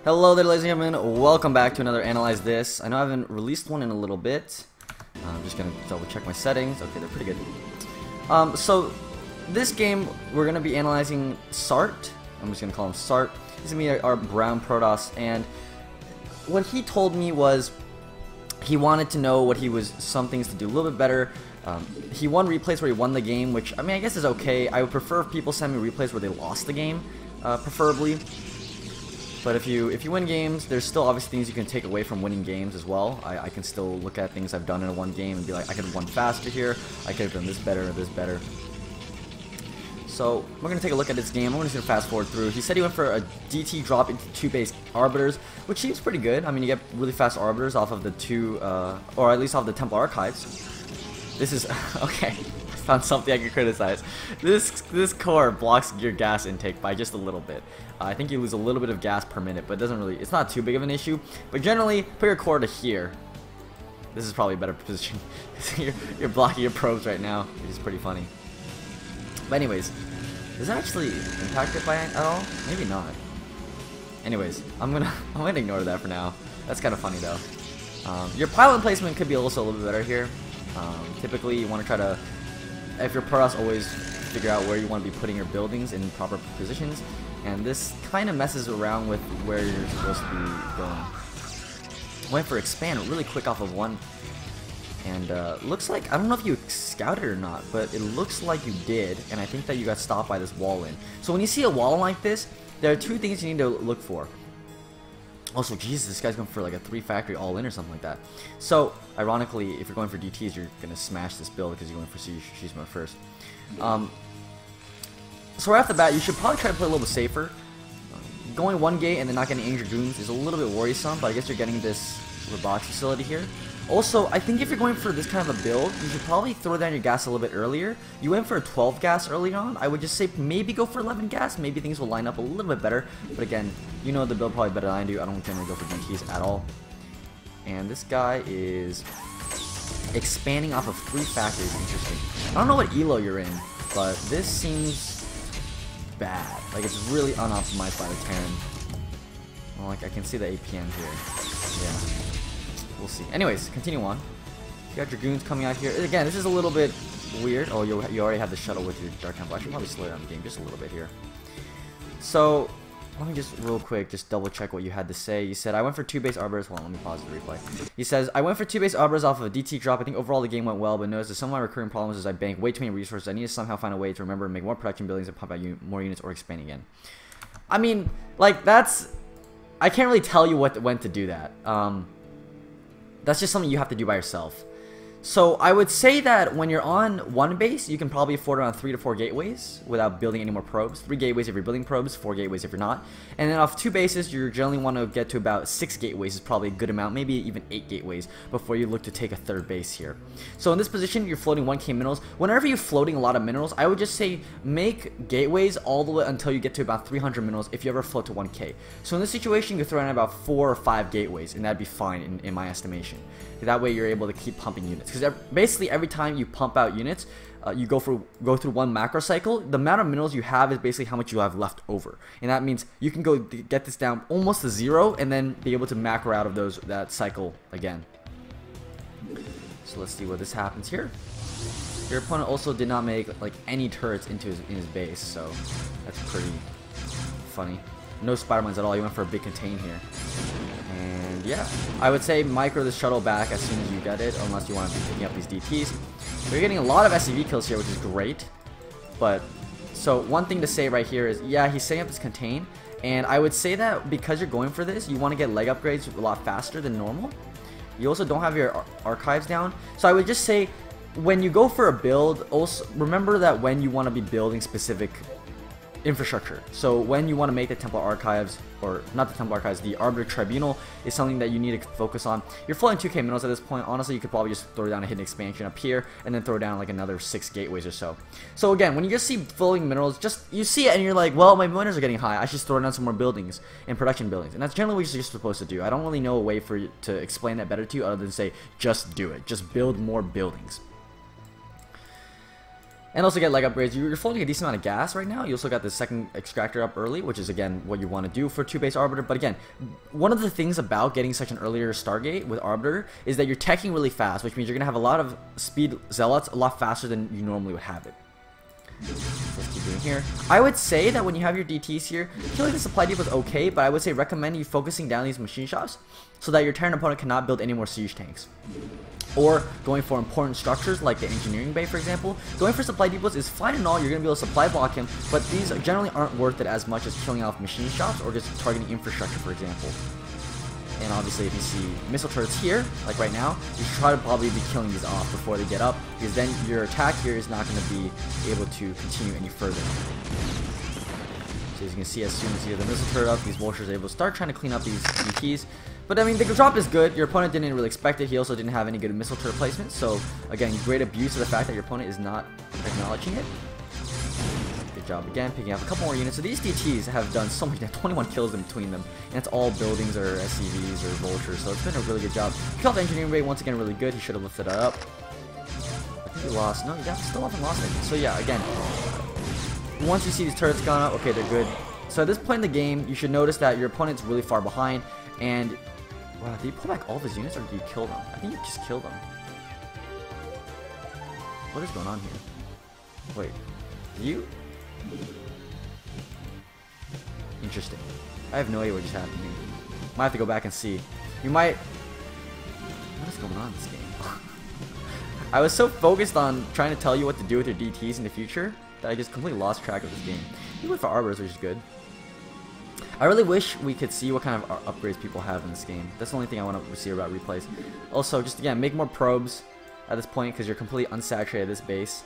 Hello there, ladies and gentlemen. Welcome back to another Analyze This. I know I haven't released one in a little bit. I'm just gonna double check my settings. Okay, they're pretty good. So this game we're gonna be analyzing Sart. I'm just gonna call him Sart. He's gonna be our brown Protoss, and what he told me was he wanted to know what some things to do a little bit better. He won replays where he won the game, which I mean I guess is okay. I would prefer if people send me replays where they lost the game, preferably. But if you win games, there's still obviously things you can take away from winning games as well. I can still look at things I've done in one game and be like, I could have won faster here, I could have done this better or this better. So we're going to take a look at this game. I'm just going to fast forward through. He said he went for a DT drop into 2 base arbiters, which seems pretty good. I mean, you get really fast arbiters off of the 2, or at least off the Temple Archives. This is, okay, I found something I could criticize. This core blocks your gas intake by just a little bit. I think you lose a little bit of gas per minute, but it doesn't really, it's not too big of an issue. But generally, put your core to here. This is probably a better position. You're blocking your probes right now, which is pretty funny. But anyways, is it actually impacted by it at all? Maybe not. Anyways, I'm gonna ignore that for now. That's kind of funny though. Your pylon placement could be also a little bit better here. Typically, you want to try to, if your Protoss, always figure out where you want to be putting your buildings in proper positions. And this kind of messes around with where you're supposed to be going. Went for expand really quick off of 1. And looks like, I don't know if you scouted or not, but it looks like you did. And I think that you got stopped by this wall in. So when you see a wall like this, there are 2 things you need to look for. Also, Jesus, this guy's going for like a 3 factory all in or something like that. So, ironically, if you're going for DTs, you're going to smash this build because you're going for Siege mode first. So right off the bat, you should probably try to play a little bit safer. Going 1 gate and then not getting any dragoons is a little bit worrisome, but I guess you're getting this robotics facility here. Also, I think if you're going for this kind of a build, you should probably throw down your gas a little bit earlier. You went for a 12 gas early on. I would just say maybe go for 11 gas. Maybe things will line up a little bit better. But again, you know the build probably better than I do. I don't generally go for DTs at all. And this guy is expanding off of 3 factories. Interesting. I don't know what elo you're in, but this seems bad. Like, it's really unoptimized by the Terran. Well, like, I can see the APM here. Yeah. We'll see. Anyways, continue on. You got Dragoons coming out here. Again, this is a little bit weird. Oh, you already have the shuttle with your Dark Temple. I should probably slow down the game just a little bit here. So, let me just real quick just double check what you had to say. You said, I went for 2 base arbiters. Hold on, let me pause the replay. He says, I went for 2 base arbiters off of a DT drop. I think overall the game went well, but noticed that some of my recurring problems is I bank way too many resources. I need to somehow find a way to remember and make more production buildings and pump out more units or expand again. I mean, like, that's, I can't really tell you when to do that. That's just something you have to do by yourself. So I would say that when you're on 1 base, you can probably afford around 3 to 4 gateways without building any more probes. 3 gateways if you're building probes, 4 gateways if you're not. And then off 2 bases, you generally want to get to about 6 gateways is probably a good amount, maybe even 8 gateways before you look to take a 3rd base here. So in this position, you're floating 1k minerals. Whenever you're floating a lot of minerals, I would just say make gateways all the way until you get to about 300 minerals if you ever float to 1k. So in this situation, you can throw in about 4 or 5 gateways, and that'd be fine in my estimation. That way you're able to keep pumping units. Because basically every time you pump out units, you go through 1 macro cycle. The amount of minerals you have is basically how much you have left over. And that means you can go get this down almost to 0 and then be able to macro out of that cycle again. So let's see what this happens here. Your opponent also did not make like any turrets in his base, so that's pretty funny. No Spider-Mans at all. He went for a big contain here. And yeah, I would say micro the shuttle back as soon as you get it, unless you want to be picking up these DTs. We're getting a lot of SCV kills here, which is great. But, so one thing to say right here is, yeah, he's setting up this contain. And I would say that because you're going for this, you want to get leg upgrades a lot faster than normal. You also don't have your archives down. So I would just say, when you go for a build, also remember that when you want to be building specific infrastructure. So when you want to make the Temple Archives, or not the Temple Archives, the Arbiter Tribunal is something that you need to focus on. You're floating 2k minerals at this point. Honestly, you could probably just throw down a hidden expansion up here and then throw down like another 6 gateways or so. So again, when you just see floating minerals, just you see it and you're like, well, my minerals are getting high. I should throw down some more buildings and production buildings. And that's generally what you're supposed to do. I don't really know a way for you to explain that better to you other than say, just do it. Just build more buildings. And also get leg upgrades. You're floating a decent amount of gas right now. You also got the second extractor up early, which is again what you want to do for 2-base Arbiter. But again, one of the things about getting such an earlier Stargate with Arbiter is that you're teching really fast, which means you're going to have a lot of speed zealots a lot faster than you normally would have it. So let's keep doing here. I would say that when you have your DTs here, killing the supply depot is okay, but I would say recommend you focusing down these machine shops so that your Terran opponent cannot build any more siege tanks. Or going for important structures like the engineering bay, for example. Going for supply depots is fine and all, you're going to be able to supply block him, but these generally aren't worth it as much as killing off machine shops or just targeting infrastructure, for example. And obviously if you see missile turrets here, like right now, you should try to probably be killing these off before they get up, because then your attack here is not going to be able to continue any further. So as you can see, as soon as you get the missile turret up, these vultures are able to start trying to clean up these DTs. But I mean, the drop is good. Your opponent didn't really expect it. He also didn't have any good missile turret placement. So again, great abuse of the fact that your opponent is not acknowledging it. Good job again, picking up a couple more units. So these DTs have done so much. They have 21 kills in between them, and it's all buildings or SCVs or vultures. So it's been a really good job. Killed the engineering rate once again, really good. He should have lifted that up. I think he lost. No, he still haven't lost it. So yeah, again, once you see these turrets gone up, okay, they're good. So at this point in the game, you should notice that your opponent's really far behind, and wow, did you pull back all of his units or did you kill them? I think you just killed them. What is going on here? Wait, you? Interesting. I have no idea what just happened here. Might have to go back and see. You might... What is going on in this game? I was so focused on trying to tell you what to do with your DTs in the future that I just completely lost track of this game. You went for Arbiters, which is good. I really wish we could see what kind of upgrades people have in this game. That's the only thing I want to see about replays. Also, just again, make more probes at this point because you're completely unsaturated this base.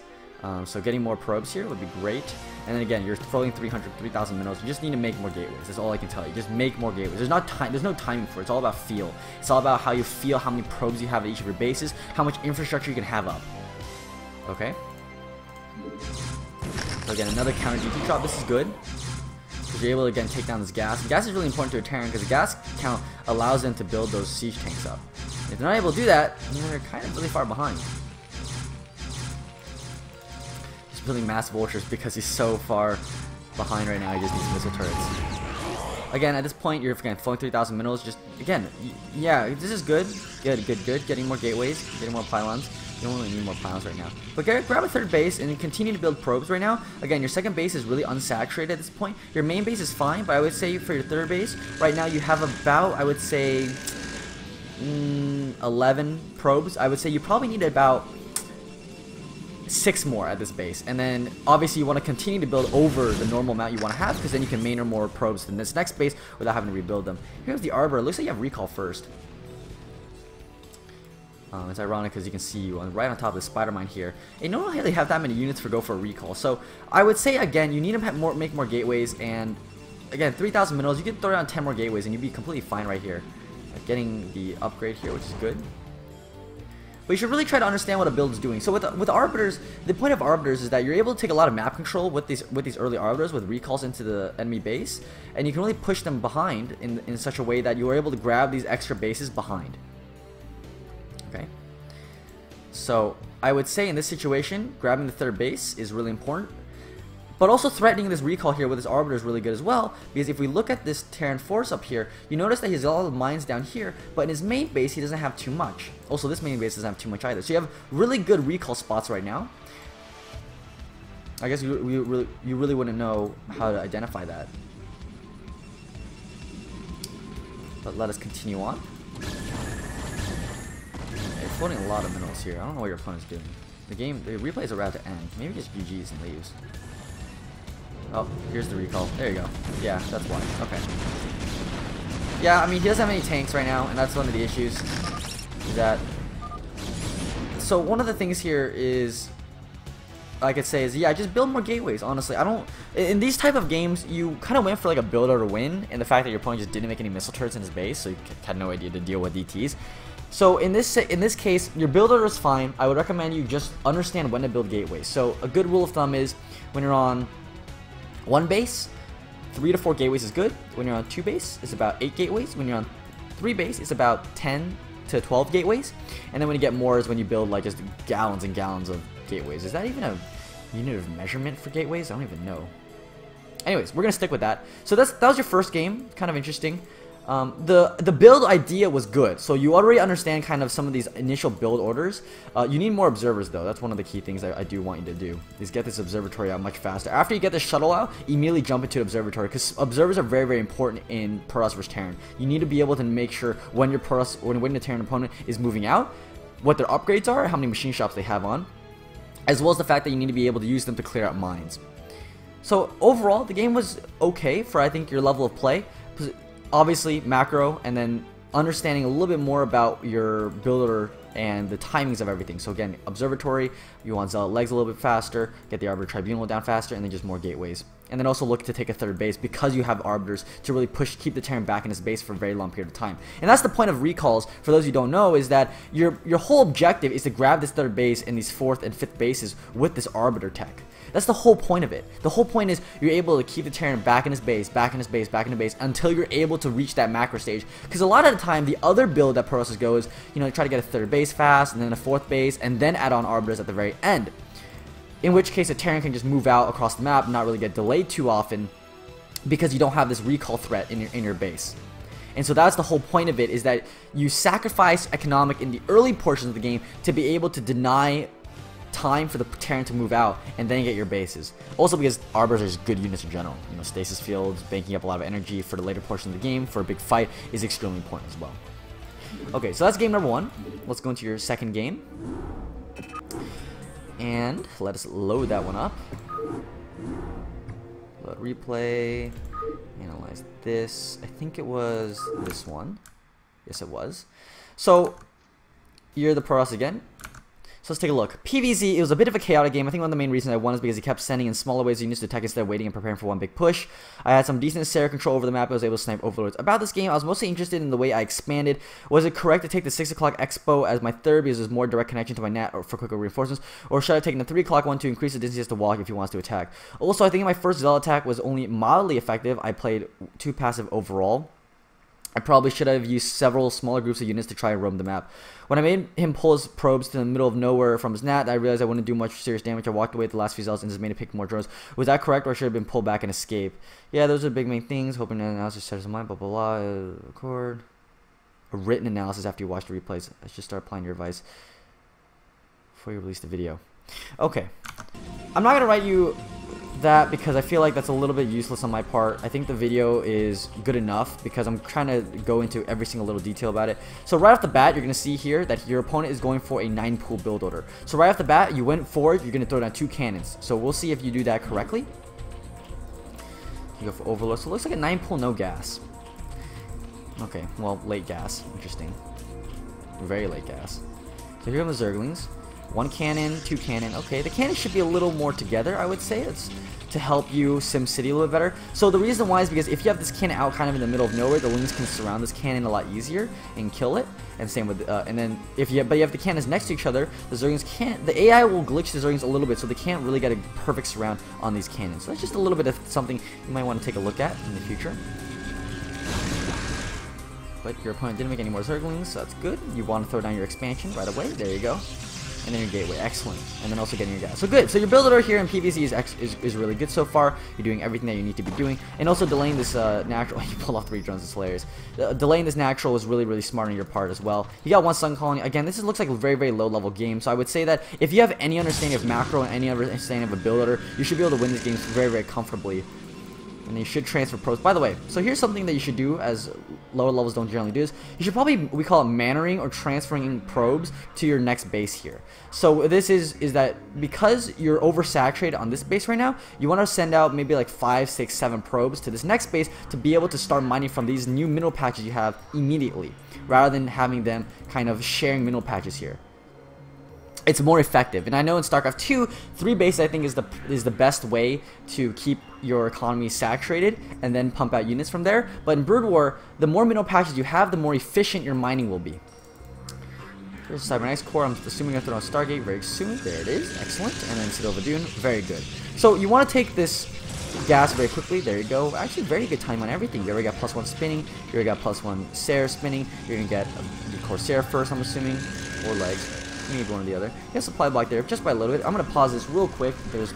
So getting more probes here would be great. And then again, you're throwing 3,000 minerals. You just need to make more gateways. That's all I can tell you. Just make more gateways. There's no timing for it. It's all about feel. It's all about how you feel, how many probes you have at each of your bases, how much infrastructure you can have up. Okay? So again, another counter DT drop. This is good. Because you're able to again take down this gas. And gas is really important to a Terran because the gas count allows them to build those siege tanks up. If they're not able to do that, then they're kind of really far behind. Just building mass vultures because he's so far behind right now. He just needs missile turrets. Again, at this point, you're again flowing 3,000 minerals. Just again, yeah, this is good. Good. Getting more gateways, getting more pylons. You don't really need more pylons right now. But grab a third base and continue to build probes right now. Again, your second base is really unsaturated at this point. Your main base is fine, but I would say for your third base, right now you have about, I would say, 11 probes. I would say you probably need about 6 more at this base. And then, obviously, you want to continue to build over the normal amount you want to have, because then you can main more probes in this next base without having to rebuild them. Here's the Arbor. It looks like you have recall first. It's ironic because you can see right on top of the spider mine here. And you don't really have that many units for go for a recall. So I would say again, you need to have make more gateways. And again, 3,000 minerals. You can throw down 10 more gateways, and you'd be completely fine right here. Getting the upgrade here, which is good. But you should really try to understand what a build is doing. So with Arbiters, the point of Arbiters is that you're able to take a lot of map control with these early Arbiters with recalls into the enemy base, and you can really push them behind in such a way that you are able to grab these extra bases behind. Okay, so I would say in this situation, grabbing the third base is really important, but also threatening this recall here with this Arbiter is really good as well, because if we look at this Terran force up here, you notice that he has a lot of mines down here, but in his main base he doesn't have too much. Also, this main base doesn't have too much either, so you have really good recall spots right now. I guess you really wouldn't know how to identify that, but let us continue on. Floating a lot of minerals here. I don't know what your opponent's doing. The replays are about to end. Maybe just GG's and leaves. Oh, here's the recall. There you go. Yeah, that's why. Okay. Yeah, I mean, he doesn't have any tanks right now, and that's one of the issues. Is that... So one of the things here is... I could say is, yeah, just build more gateways, honestly. I don't... In these type of games, you kind of went for like a build or to win, and the fact that your opponent just didn't make any missile turrets in his base, so you had no idea to deal with DTs. So in this case, your build order is fine. I would recommend you just understand when to build gateways. So a good rule of thumb is when you're on 1 base, 3 to 4 gateways is good. When you're on 2 base, it's about 8 gateways. When you're on 3 base, it's about 10 to 12 gateways. And then when you get more is when you build like just gallons and gallons of gateways. Is that even a Unit of measurement for gateways? I don't even know. Anyways, we're gonna stick with that. So that was your first game. Kind of interesting. The build idea was good, so you already understand kind of some of these initial build orders. You need more observers though. That's one of the key things I do want you to do, is get this observatory out much faster. After you get the shuttle out, immediately jump into observatory, because observers are very, very important in Protoss vs Terran. You need to be able to make sure when your when the Terran opponent is moving out, what their upgrades are, how many machine shops they have on, as well as the fact that you need to be able to use them to clear out mines. So overall, the game was okay for, I think, your level of play. Obviously macro, and then understanding a little bit more about your builder and the timings of everything. So again, observatory, you want Zealot legs a little bit faster, get the Arbiter Tribunal down faster, and then just more gateways. And then also look to take a third base, because you have Arbiters to really keep the Terran back in his base for a very long period of time. And that's the point of recalls, for those who don't know, is that your whole objective is to grab this third base and these fourth and fifth bases with this Arbiter tech. That's the whole point of it. The whole point is you're able to keep the Terran back in his base, back in his base, back in the base, until you're able to reach that macro stage. Because a lot of the time, the other build that Protoss go is, you know, try to get a third base fast, and then a fourth base, and then add on Arbiters at the very end. In which case, a Terran can just move out across the map and not really get delayed too often, because you don't have this recall threat in your base. And so that's the whole point of it, is that you sacrifice economic in the early portions of the game to be able to deny time for the Terran to move out, and then you get your bases. Also because Arbiters are just good units in general. You know, stasis fields, banking up a lot of energy for the later portion of the game for a big fight is extremely important as well. Okay, so that's game number 1. Let's go into your second game. And let us load that one up. Load replay. Analyze this. I think it was this one. Yes, it was. So, you're the Protoss again. So let's take a look. PvZ, it was a bit of a chaotic game. I think one of the main reasons I won is because he kept sending in smaller waves of units to attack instead of waiting and preparing for one big push. I had some decent Zerg control over the map. I was able to snipe overlords. About this game, I was mostly interested in the way I expanded. Was it correct to take the 6 o'clock Expo as my third because there's more direct connection to my net or for quicker reinforcements? Or should I have taken the 3 o'clock one to increase the distance he has to walk if he wants to attack? Also, I think my first Zealot attack was only mildly effective. I played 2 passive overall. I probably should have used several smaller groups of units to try and roam the map. When I made him pull his probes to the middle of nowhere from his nat, I realized I wouldn't do much serious damage. I walked away with the last few zealots and just made him pick more drones. Was that correct, or I should have been pulled back and escape? Yeah, those are the big main things. Hoping an analysis sets his mind, blah, blah, blah. Record. A written analysis after you watch the replays. I should start applying your advice before you release the video. Okay. I'm not going to write you that because I feel like that's a little bit useless on my part. I think the video is good enough because I'm trying to go into every single little detail about it. So right off the bat, you're going to see here that your opponent is going for a 9-pool build order. So right off the bat, you went forward, you're going to throw down 2 cannons. So we'll see if you do that correctly. You go for overload. So it looks like a 9-pool, no gas. Okay, well, late gas. Interesting. Very late gas. So here are the Zerglings. 1 cannon, 2 cannon. Okay, the cannon should be a little more together, I would say. It's to help you sim city a little bit better. So the reason why is because if you have this cannon out kind of in the middle of nowhere, the Lings can surround this cannon a lot easier and kill it. And same with and then if you have the cannons next to each other, the Zerglings can't. The AI will glitch the Zerglings a little bit, so they can't really get a perfect surround on these cannons. So that's just a little bit of something you might want to take a look at in the future. But your opponent didn't make any more Zerglings, so that's good. You want to throw down your expansion right away. There you go. And then your gateway, excellent. And then also getting your gas. So good. So your build order here in PvZ is really good so far. You're doing everything that you need to be doing. And also delaying this natural, you pull off 3 drones, it's hilarious. Delaying this natural was really, really smart on your part as well. You got 1 sun colony. Again, this looks like a very, very low level game. So I would say that if you have any understanding of macro and any understanding of a build order, you should be able to win these games very, very comfortably. And you should transfer probes. By the way, so here's something that you should do as lower levels don't generally do is you should probably, we call it mannering or transferring probes to your next base here. So this is that because you're oversaturated on this base right now, you want to send out maybe like 5, 6, 7 probes to this next base to be able to start mining from these new mineral patches you have immediately, rather than having them kind of sharing mineral patches here. It's more effective, and I know in StarCraft 2, 3 bases I think is the best way to keep your economy saturated and then pump out units from there. But in Brood War, the more mineral patches you have, the more efficient your mining will be. Here's the Cybernetics Core. I'm assuming I throw on Stargate very soon. There it is, excellent. And then Citadel Dune, very good. So you want to take this gas very quickly. There you go. Actually, very good time on everything. You already got +1 spinning. You already got +1 Sarah spinning. You're gonna get the Corsair first, I'm assuming, or legs. Maybe one or the other. You have supply block there just by a little bit. I'm going to pause this real quick. There's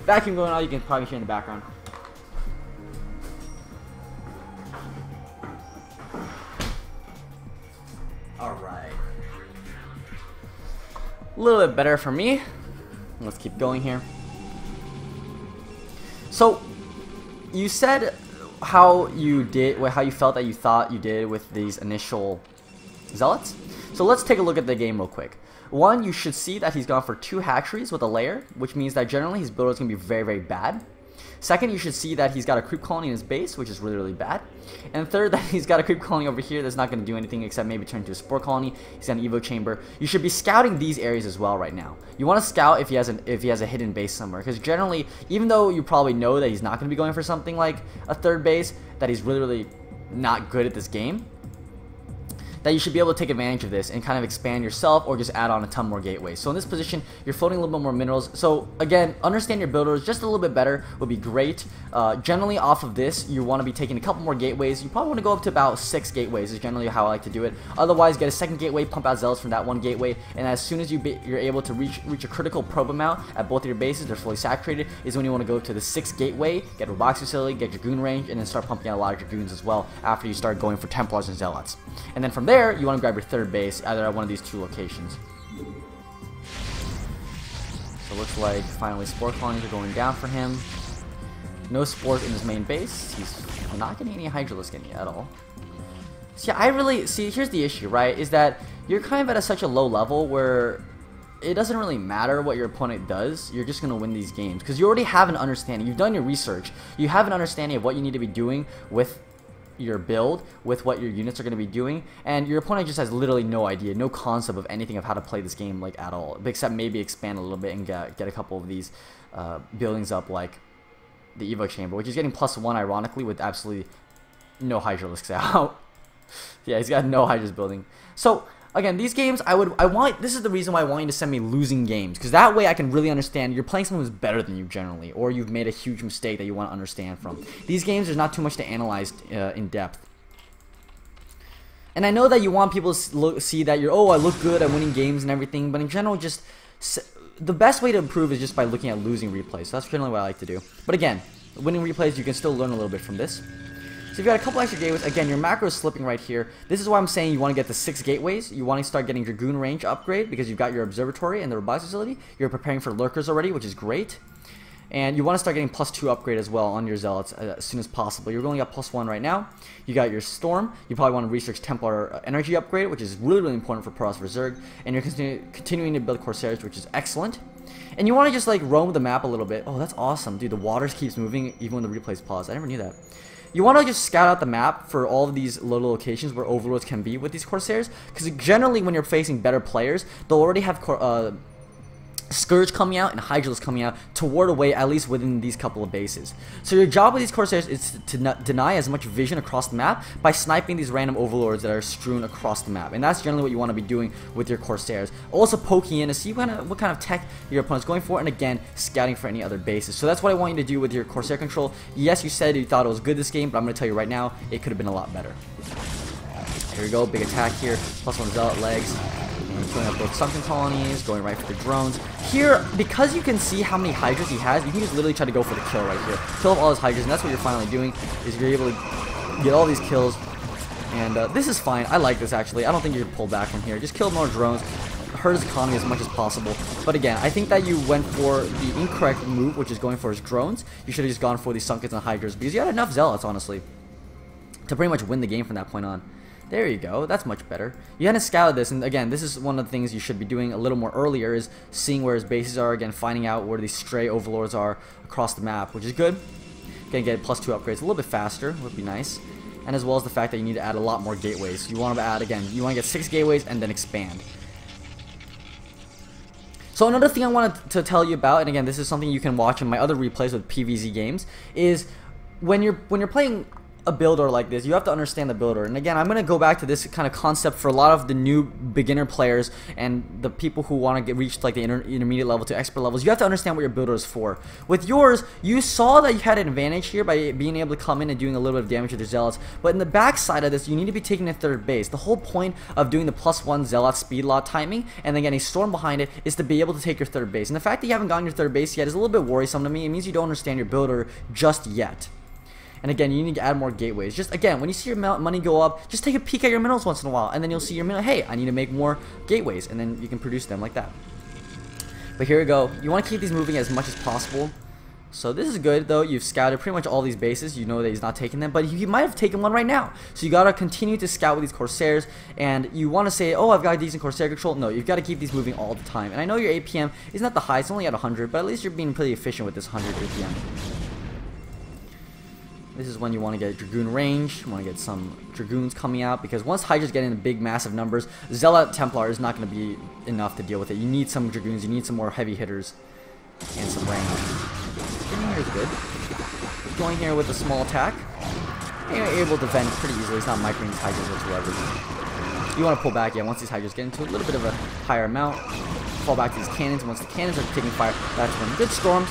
vacuum going on, you can probably hear in the background. Alright. A little bit better for me. Let's keep going here. So, you said how you felt that you thought you did with these initial zealots. So let's take a look at the game real quick. One, you should see that he's gone for 2 hatcheries with a layer, which means that generally his build is going to be very, very bad. Second, you should see that he's got a creep colony in his base, which is really, really bad. And third, that he's got a creep colony over here that's not going to do anything except maybe turn into a spore colony. He's got an evo chamber. You should be scouting these areas as well right now. You want to scout if he has a hidden base somewhere, because generally, even though you probably know that he's not going to be going for something like a 3rd base, that he's really, really not good at this game, that you should be able to take advantage of this and kind of expand yourself or just add on a ton more gateways. So in this position, you're floating a little bit more minerals. So again, understand your builders just a little bit better would be great. Generally off of this, you want to be taking a couple more gateways. You probably want to go up to about 6 gateways is generally how I like to do it. Otherwise, get a 2nd gateway, pump out zealots from that 1 gateway, and as soon as you're able to reach a critical probe amount at both of your bases, they're fully saturated, is when you want to go to the 6th gateway, get a box facility, get your goon range, and then start pumping out a lot of your goons as well after you start going for Templars and Zealots. And then from there, you want to grab your 3rd base, either at one of these 2 locations. So it looks like finally spore colonies are going down for him. No spores in his main base. He's not getting any Hydralisk in at all. So yeah, here's the issue, right? Is that you're kind of at such a low level where it doesn't really matter what your opponent does. You're just going to win these games because you already have an understanding. You've done your research. You have an understanding of what you need to be doing with your build, with what your units are going to be doing, and your opponent just has literally no idea, no concept of anything of how to play this game like at all, except maybe expand a little bit and get a couple of these buildings up, like the Evo chamber, which is getting +1 ironically with absolutely no Hydralisks out. Yeah, he's got no Hydras building. So again, these games, this is the reason why I want you to send me losing games, because that way I can really understand you're playing someone who's better than you generally, or you've made a huge mistake that you want to understand from. These games, there's not too much to analyze in depth. And I know that you want people to see that you're, oh, I look good at winning games and everything, but in general, just the best way to improve is just by looking at losing replays. So that's generally what I like to do. But again, winning replays, you can still learn a little bit from this. So you've got a couple extra gateways. Again, your macro is slipping right here. This is why I'm saying you want to get the 6 gateways. You want to start getting your goon range upgrade because you've got your observatory and the robotics facility. You're preparing for lurkers already, which is great. And you want to start getting +2 upgrade as well on your zealots as soon as possible. You're only got +1 right now. You got your storm. You probably want to research Templar energy upgrade, which is really, really important for Pros for Zerg. And you're continuing to build Corsairs, which is excellent. And you want to just like roam the map a little bit. Oh, that's awesome, dude. The waters keeps moving even when the replay's paused. I never knew that. You want to just scout out the map for all of these little locations where overlords can be with these Corsairs, because generally when you're facing better players, they'll already have Scourge coming out and Hydralisk coming out to ward away at least within these couple of bases. So your job with these Corsairs is to deny as much vision across the map by sniping these random overlords that are strewn across the map. And that's generally what you want to be doing with your Corsairs. Also poking in to see what kind of tech your opponent's going for, and again, scouting for any other bases. So that's what I want you to do with your Corsair control. Yes, you said you thought it was good this game, but I'm going to tell you right now, it could have been a lot better. Here we go, big attack here, +1 zealot legs. And killing up both sunken colonies, going right for the drones. Here, because you can see how many Hydras he has, you can just literally try to go for the kill right here. Kill off all his Hydras, and that's what you're finally doing, is you're able to get all these kills. And this is fine. I like this, actually. I don't think you should pull back from here. Just kill more drones, hurt his economy as much as possible. But again, I think that you went for the incorrect move, which is going for his drones. You should have just gone for these Sunkets and Hydras, because you had enough Zealots, honestly, to pretty much win the game from that point on. There you go, that's much better. You hadn't scouted this, and again, this is one of the things you should be doing a little more earlier, is seeing where his bases are, again, finding out where these stray overlords are across the map, which is good. Gonna get +2 upgrades a little bit faster, would be nice. And as well as the fact that you need to add a lot more gateways. You want to add, again, you want to get 6 gateways and then expand. So another thing I wanted to tell you about, and again, this is something you can watch in my other replays with PvZ games, is when you're playing a builder like this, you have to understand the builder. And again, I'm going to go back to this kind of concept for a lot of the new beginner players and the people who want to reach like the intermediate level to expert levels. You have to understand what your builder is for. With yours, you saw that you had an advantage here by being able to come in and doing a little bit of damage with your zealots, but in the back side of this, you need to be taking a third base. The whole point of doing the +1 zealot speed lot timing and then getting storm behind it is to be able to take your third base. And the fact that you haven't gotten your third base yet is a little bit worrisome to me. It means you don't understand your builder just yet. And again, you need to add more gateways. Just again, when you see your money go up, just take a peek at your minerals once in a while, and then you'll see your mineral. Hey, I need to make more gateways, and then you can produce them like that. But here we go. You want to keep these moving as much as possible. So this is good though. You've scouted pretty much all these bases. You know that he's not taking them, but he might have taken one right now. So you gotta continue to scout with these Corsairs, and you want to say, oh, I've got decent Corsair control. No, you've got to keep these moving all the time. And I know your APM is not the highest, it's only at 100, but at least you're being pretty efficient with this 100 APM. This is when you want to get Dragoon range. You want to get some Dragoons coming out, because once Hydra's getting in big massive numbers, Zealot Templar is not going to be enough to deal with it. You need some Dragoons, you need some more heavy hitters, and some range. Getting here is good. Going here with a small attack, and you're able to defend pretty easily. It's not microing these Hydras whatsoever. You want to pull back, yeah, once these Hydras get into a little bit of a higher amount, fall back to these cannons. Once the cannons are taking fire, that's when good storms.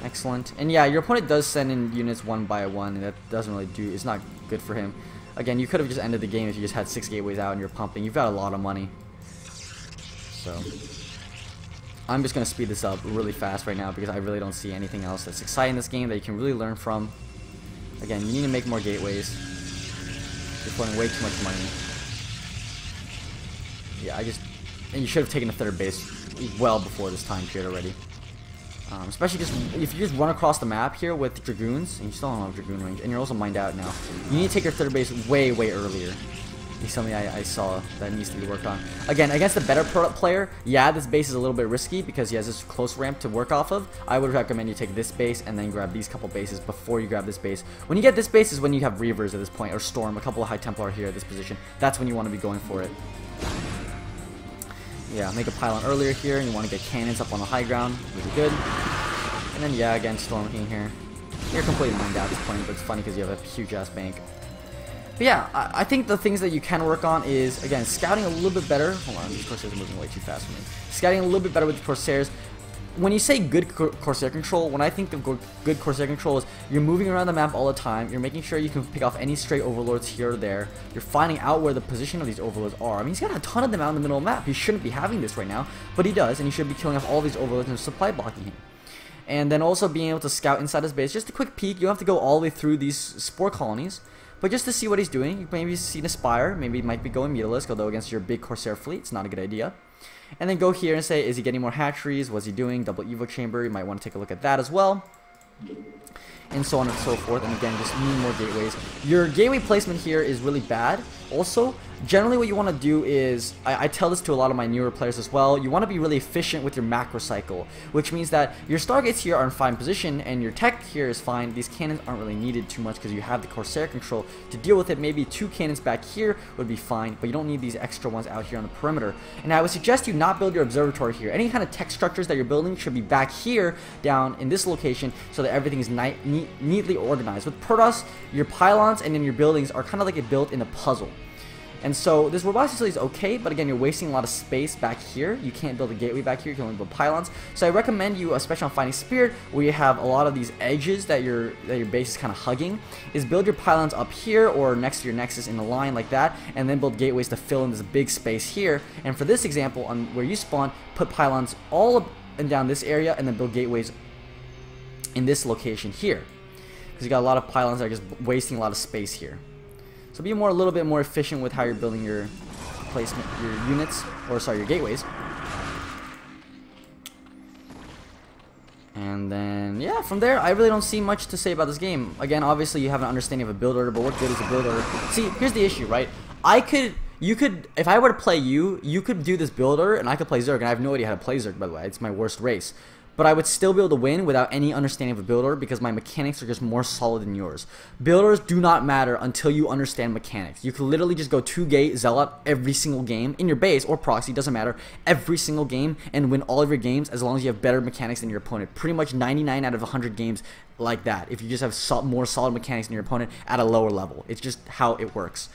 Excellent. And yeah, your opponent does send in units one by one, and that doesn't really do, it's not good for him. Again, you could have just ended the game if you just had 6 gateways out and you're pumping. You've got a lot of money. So I'm just going to speed this up really fast right now, because I really don't see anything else that's exciting in this game that you can really learn from. Again, you need to make more gateways. You're putting way too much money. Yeah, and you should have taken a third base well before this time period already. Especially just if you just run across the map here with Dragoons, and you still don't have Dragoon range, and you're also mined out now. You need to take your third base way earlier. It's something I saw that needs to be worked on. Again, against the better player, yeah, this base is a little bit risky because he has this close ramp to work off of. I would recommend you take this base and then grab these couple bases before you grab this base. When you get this base is when you have Reavers at this point, or Storm, a couple of High Templar here at this position. That's when you want to be going for it. Yeah, make a pylon earlier here, and you want to get cannons up on the high ground. Really good. And then, yeah, again, Storm King here. You're completely mined out at this point, but it's funny because you have a huge-ass bank. But yeah, I think the things that you can work on is, again, scouting a little bit better. Hold on, these Corsairs are moving way too fast for me. Scouting a little bit better with the Corsairs. When you say good Corsair control, when I think of good Corsair control is you're moving around the map all the time, you're making sure you can pick off any stray overlords here or there, you're finding out where the position of these overlords are. I mean, he's got a ton of them out in the middle of the map. He shouldn't be having this right now, but he does, and he should be killing off all these overlords and supply blocking him. And then also being able to scout inside his base, just a quick peek. You don't have to go all the way through these spore colonies, but just to see what he's doing. You maybe see an Aspire, maybe he might be going Mutalisk, although against your big Corsair fleet, it's not a good idea. And then go here and say, is he getting more hatcheries? What's he doing? Double Evo Chamber, you might want to take a look at that as well. And so on and so forth. And again, just need more gateways. Your gateway placement here is really bad. Also, generally what you want to do is, I tell this to a lot of my newer players as well, you want to be really efficient with your macro cycle, which means that your Stargates here are in fine position and your tech here is fine. These cannons aren't really needed too much because you have the Corsair control to deal with it. Maybe 2 cannons back here would be fine, but you don't need these extra ones out here on the perimeter. And I would suggest you not build your observatory here. Any kind of tech structures that you're building should be back here down in this location so that everything is neatly organized. With Protoss, your pylons and then your buildings are kind of like built in a puzzle. And so this robotics facility is okay, but again, you're wasting a lot of space back here. You can't build a gateway back here, you can only build pylons. So I recommend you, especially on Finding Spirit, where you have a lot of these edges that your base is kind of hugging, is build your pylons up here or next to your nexus in a line like that, and then build gateways to fill in this big space here. And for this example, on where you spawn, put pylons all up and down this area, and then build gateways in this location here. Because you got a lot of pylons that are just wasting a lot of space here. So be a little bit more efficient with how you're building your placement, your units, or sorry, your gateways. And then, yeah, from there, I really don't see much to say about this game. Again, obviously, you have an understanding of a build order, but what good is a build order? See, here's the issue, right? You could, if I were to play you could do this build order, and I could play Zerg, and I have no idea how to play Zerg, by the way. It's my worst race. but I would still be able to win without any understanding of a builder because my mechanics are just more solid than yours. Builders do not matter until you understand mechanics. You can literally just go 2-gate Zealot every single game in your base or proxy, doesn't matter, every single game and win all of your games as long as you have better mechanics than your opponent. Pretty much 99 out of 100 games like that if you just have more solid mechanics than your opponent at a lower level. It's just how it works.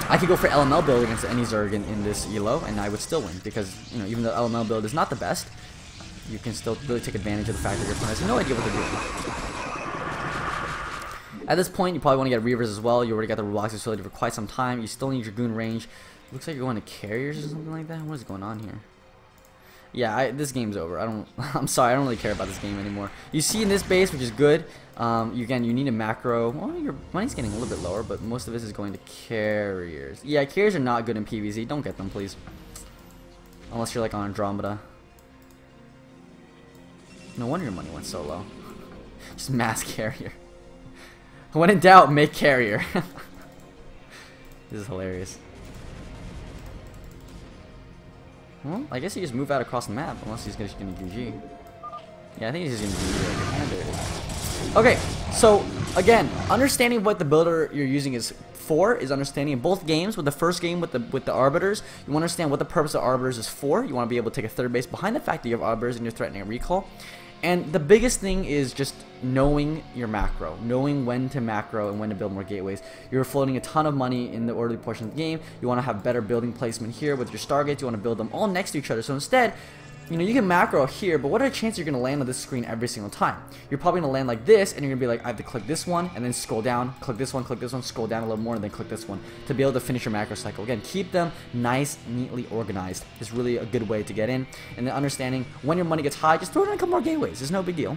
I could go for LML build against any Zerg in this ELO, and I would still win because, you know, even though LML build is not the best, you can still really take advantage of the fact that your opponent has no idea what they're doing. At this point, you probably want to get Reavers as well. You already got the Robotics facility for quite some time. You still need your goon range. Looks like you're going to carriers or something like that. What is going on here? Yeah, this game's over. I'm sorry, I don't really care about this game anymore. You see in this base, which is good. Again, you need a macro. Well, your money's getting a little bit lower, but most of this is going to carriers. Yeah, carriers are not good in PvZ. Don't get them, please. Unless you're like on Andromeda. No wonder your money went so low. Just mass carrier. When in doubt, make carrier. This is hilarious. Well, I guess he just move out across the map, unless he's just going to GG. Yeah, I think he's just going to GG. And there it is. Okay, so, again, understanding what the builder you're using is for is understanding in both games. With the first game with the Arbiters, you want to understand what the purpose of Arbiters is for. You want to be able to take a third base behind the fact that you have Arbiters and you're threatening a recall. And the biggest thing is just knowing your macro, knowing when to macro and when to build more gateways. You're floating a ton of money in the early portion of the game. You want to have better building placement here with your Stargates. You want to build them all next to each other. So instead, you know, you can macro here, but what are the chances you're going to land on this screen every single time? You're probably going to land like this, and you're going to be like, I have to click this one, and then scroll down, click this one, scroll down a little more, and then click this one to be able to finish your macro cycle. Again, keep them nice, neatly organized is really a good way to get in. And then understanding when your money gets high, just throw it in a couple more gateways. It's no big deal.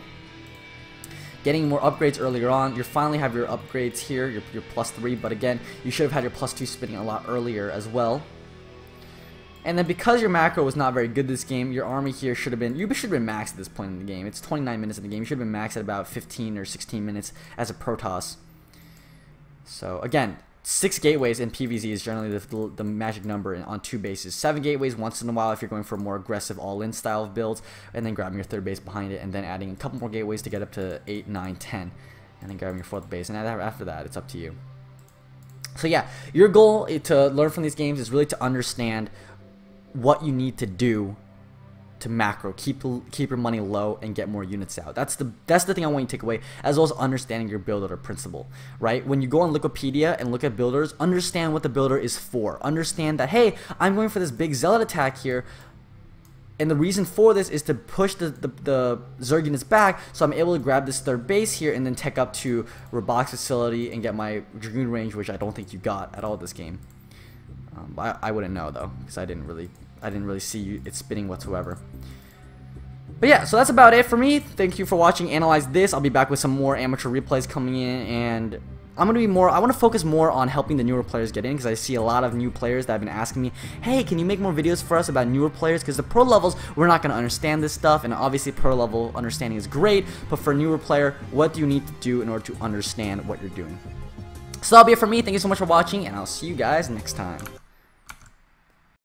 Getting more upgrades earlier on. You finally have your upgrades here, your +3, but again, you should have had your +2 spinning a lot earlier as well. And then because your macro was not very good this game, your army here should have been maxed at this point in the game. It's 29 minutes in the game. You should have been maxed at about 15 or 16 minutes as a Protoss. So again, 6 gateways in PvZ is generally the magic number on 2 bases. 7 gateways once in a while if you're going for a more aggressive all-in style of builds, and then grabbing your third base behind it, and then adding a couple more gateways to get up to 8, 9, 10, and then grabbing your 4th base. And after that, it's up to you. So yeah, your goal to learn from these games is really to understand what you need to do to macro, keep your money low and get more units out. That's the thing I want you to take away, as well as understanding your builder principle, right? When you go on Wikipedia and look at builders, understand what the builder is for. Understand that, hey, I'm going for this big zealot attack here, and the reason for this is to push the Zerg units back, so I'm able to grab this third base here and then tech up to Robotics facility and get my Dragoon range, which I don't think you got at all this game. I wouldn't know though, because I didn't really see it spinning whatsoever. But yeah, so that's about it for me. Thank you for watching Analyze This. I'll be back with some more amateur replays coming in, and I want to focus more on helping the newer players get in, because I see a lot of new players that have been asking me, hey, can you make more videos for us about newer players? Because the pro levels, we're not going to understand this stuff, and obviously pro level understanding is great, but for a newer player, what do you need to do in order to understand what you're doing? So that'll be it for me. Thank you so much for watching, and I'll see you guys next time.